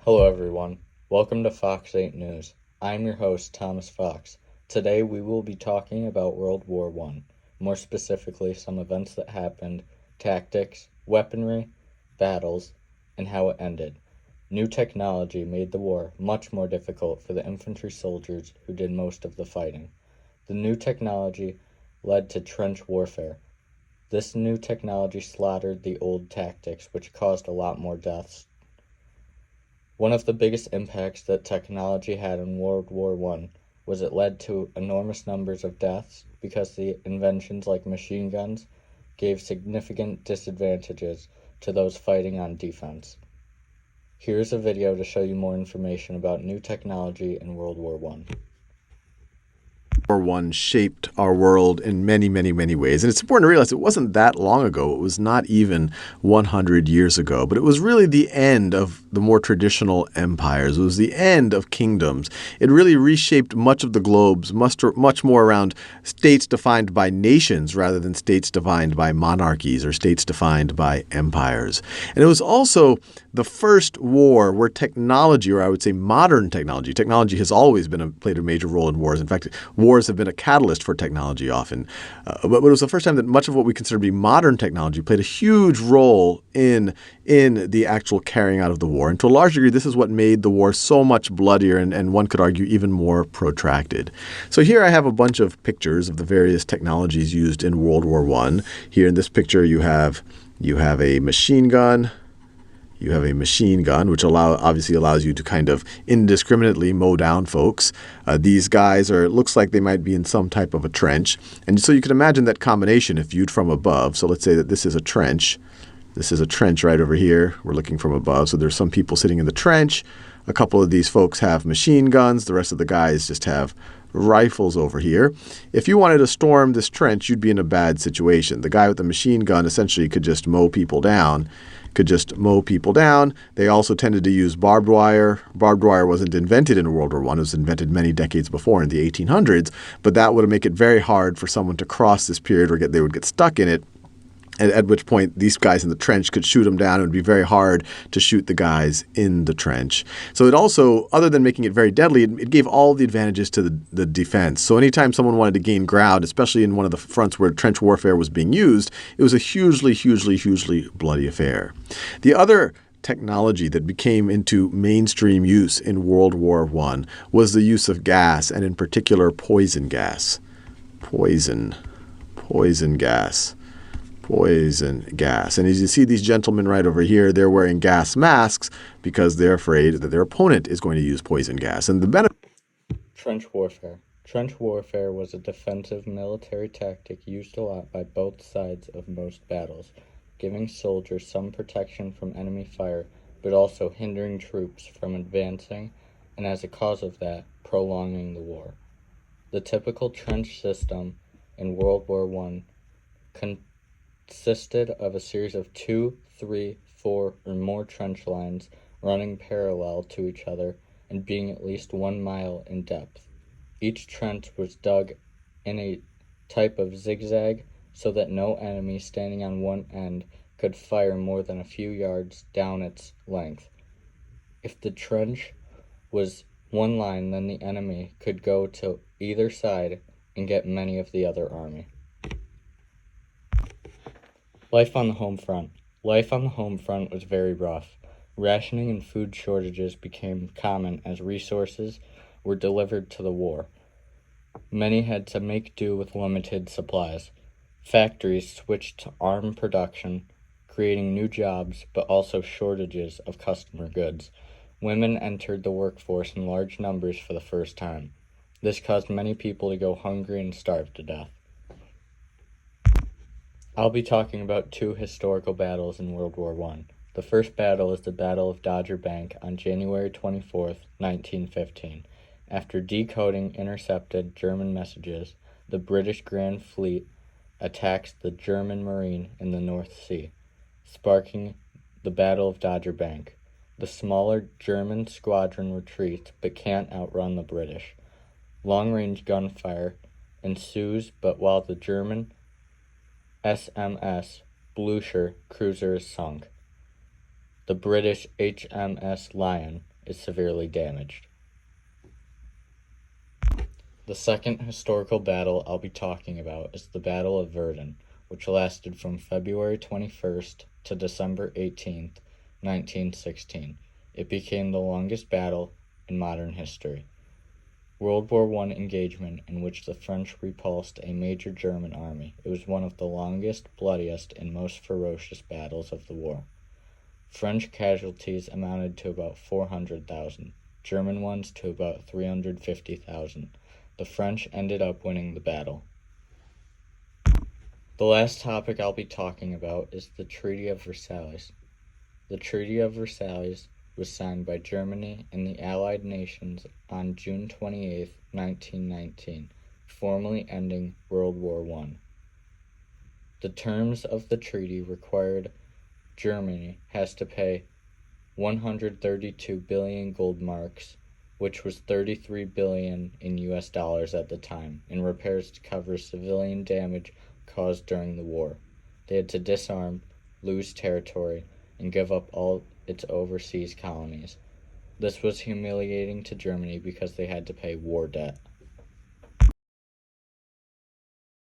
Hello everyone, welcome to Fox 8 News. I'm your host, Thomas Fox. Today we will be talking about World War I, more specifically some events that happened, tactics, weaponry, battles, and how it ended. New technology made the war much more difficult for the infantry soldiers who did most of the fighting. The new technology led to trench warfare. This new technology slaughtered the old tactics, which caused a lot more deaths. One of the biggest impacts that technology had in World War I was it led to enormous numbers of deaths because the inventions like machine guns gave significant disadvantages to those fighting on defense. Here's a video to show you more information about new technology in World War I. World War I shaped our world in many, many, many ways. And it's important to realize it wasn't that long ago. It was not even 100 years ago. But it was really the end of the more traditional empires. It was the end of kingdoms. It really reshaped much of the globe, much more around states defined by nations rather than states defined by monarchies or states defined by empires. And it was also the first war where technology, or I would say modern technology has always played a major role in wars. In fact, wars have been a catalyst for technology often. But it was the first time that much of what we consider to be modern technology played a huge role in the actual carrying out of the war. And to a large degree, this is what made the war so much bloodier and one could argue even more protracted. So here I have a bunch of pictures of the various technologies used in World War I. Here in this picture, you have a machine gun. You have a machine gun, which obviously allows you to kind of indiscriminately mow down folks. These guys looks like they might be in some type of a trench. And so you can imagine that combination if viewed from above. So let's say that this is a trench. This is a trench right over here. We're looking from above. So there's some people sitting in the trench. A couple of these folks have machine guns. The rest of the guys just have rifles over here. If you wanted to storm this trench, you'd be in a bad situation. The guy with the machine gun essentially could just mow people down. They also tended to use barbed wire. Barbed wire wasn't invented in World War I. It was invented many decades before in the 1800s, but that would make it very hard for someone to cross this period or they would get stuck in it, at which point these guys in the trench could shoot them down. It would be very hard to shoot the guys in the trench. So it also, other than making it very deadly, it gave all the advantages to the defense. So anytime someone wanted to gain ground, especially in one of the fronts where trench warfare was being used, it was a hugely, hugely, hugely bloody affair. The other technology that became into mainstream use in World War I was the use of gas, and in particular poison gas. Poison gas. And as you see these gentlemen right over here, they're wearing gas masks because they're afraid that their opponent is going to use poison gas. And the benefit. Trench warfare. Trench warfare was a defensive military tactic used a lot by both sides of most battles, giving soldiers some protection from enemy fire, but also hindering troops from advancing, and as a cause of that, prolonging the war. The typical trench system in World War I consisted of a series of 2, 3, 4, or more trench lines running parallel to each other and being at least 1 mile in depth. Each trench was dug in a type of zigzag so that no enemy standing on one end could fire more than a few yards down its length. If the trench was one line, then the enemy could go to either side and get many of the other army. Life on the home front. Life on the home front was very rough. Rationing and food shortages became common as resources were delivered to the war. Many had to make do with limited supplies. Factories switched to arm production, creating new jobs but also shortages of customer goods. Women entered the workforce in large numbers for the first time. This caused many people to go hungry and starve to death. I'll be talking about 2 historical battles in World War I. The first battle is the Battle of Dodger Bank on January 24, 1915. After decoding intercepted German messages, the British Grand Fleet attacks the German Marine in the North Sea, sparking the Battle of Dodger Bank. The smaller German squadron retreats but can't outrun the British. Long-range gunfire ensues, but while the German SMS Blucher cruiser is sunk, the British HMS Lion is severely damaged. The second historical battle I'll be talking about is the Battle of Verdun, which lasted from February 21st to December 18th, 1916. It became the longest battle in modern history. World War I engagement in which the French repulsed a major German army. It was one of the longest, bloodiest, and most ferocious battles of the war. French casualties amounted to about 400,000, German ones to about 350,000. The French ended up winning the battle. The last topic I'll be talking about is the Treaty of Versailles. The Treaty of Versailles was signed by Germany and the Allied nations on June 28, 1919, formally ending World War I. The terms of the treaty required Germany has to pay 132 billion gold marks, which was 33 billion in US dollars at the time, in repairs to cover civilian damage caused during the war. They had to disarm, lose territory, and give up all its overseas colonies. This was humiliating to Germany because they had to pay war debt.